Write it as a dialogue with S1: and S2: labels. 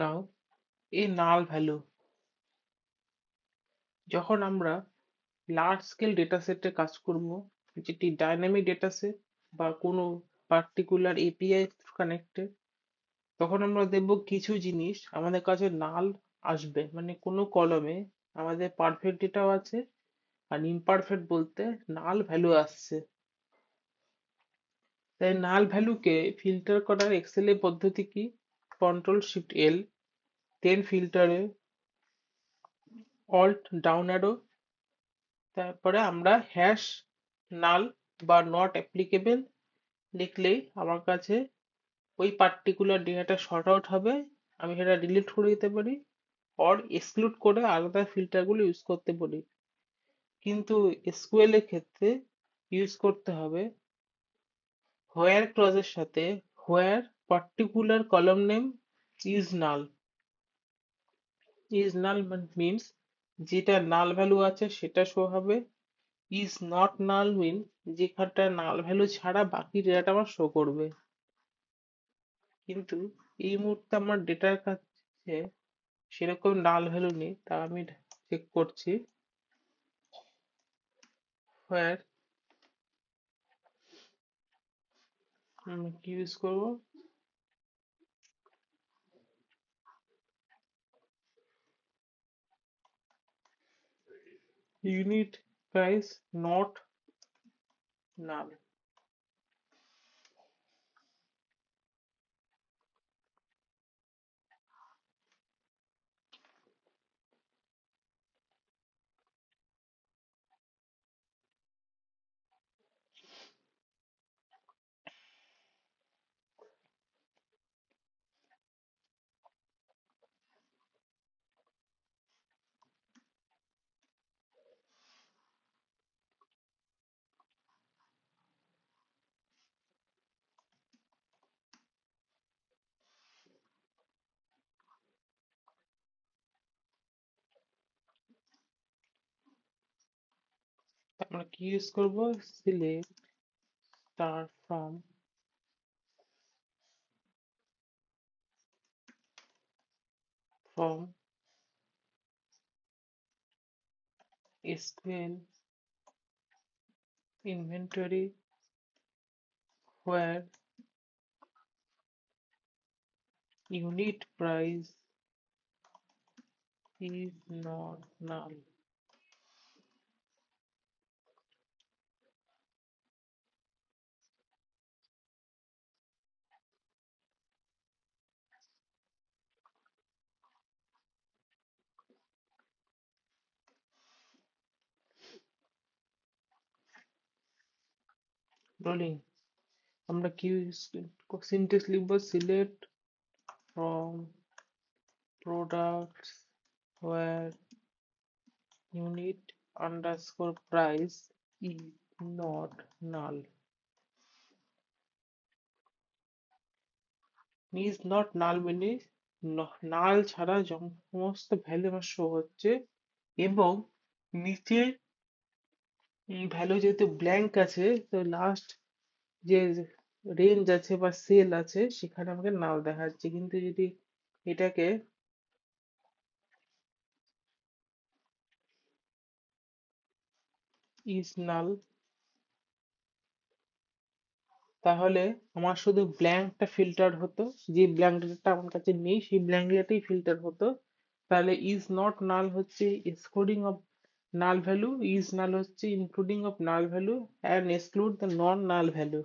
S1: Now, a null value যখন আমরা large scale data সেটে কাজ করব, যেটি ডাইনামিক ডেটা সেট বা কোনো পার্টিকুলার এপিআই কানেক্টেড, তখন আমরা দেখব কিছু জিনিস আমাদের কাছে নাল আসবে, মানে কোনো কলমে আমাদের পারফেক্ট ডেটাও আছে আর ইমপারফেক্ট বলতে নাল ভ্যালু আসছে। তাই নাল ভ্যালুকে ফিল্টার করার এক্সেল পদ্ধতি কি? কন্ট্রোল শিফট এল, দেন ফিল্টারে অল্ট ডাউন অ্যারো, তারপরে আমরা হ্যাশ নাল বা নট অ্যাপ্লিকেবল লিখলেই আমার কাছে ওই পার্টিকুলার ডেটাটা শর্ট আউট হবে। আমি সেটা ডিলিট করে দিতে পারি অর এক্সক্লুড করে আলাদা ফিল্টারগুলো ইউজ করতে পারি। কিন্তু এসকিউএল এর ক্ষেত্রে ইউজ করতে হবে হোয়ার ক্লজের সাথে where particular column name is null. Is null means যেটা নাল ভ্যালু আছে সেটা শো হবে। ইজ নট নাল মিন যেখানটা নাল ভ্যালু ছাড়া বাকি ডেটাটা আমার শো করবে। কিন্তু এই মুহূর্তে আমার ডেটার কাছে সেরকম নাল ভ্যালু নেই, তা আমি চেক করছি হোয়ার কি ইউজ করবো, ইউনিট প্রাইস নট নাল। আমরা কি ইউজ করবো, select star from SQL inventory where unit price is not null. Rolling আমরা কি সিনট্যাক্স লিখবো, select from products where unit underscore price is not null. is not null মানে নাল ছাড়া সমস্ত ভ্যালু আমার শো হচ্ছে, এবং নিচে ভ্যালু যেহেতু ব্ল্যাঙ্ক আছে তো লাস্ট যে রেঞ্জ আছে বা সেল আছে সেখানে আমাকে নাল দেখাচ্ছে। কিন্তু যদি এটাকে ইজ নাল, তাহলে আমার শুধু ব্ল্যাঙ্কটা ফিল্টার হতো, যে ব্ল্যাঙ্ক ডেটাটা আমার কাছে নেই সেই ব্ল্যাঙ্ক ডেটাটাই ফিল্টার হতো। তাহলে ইজ নট নাল হচ্ছে excluding of null value, is null হচ্ছে including of null value, and exclude the non null value.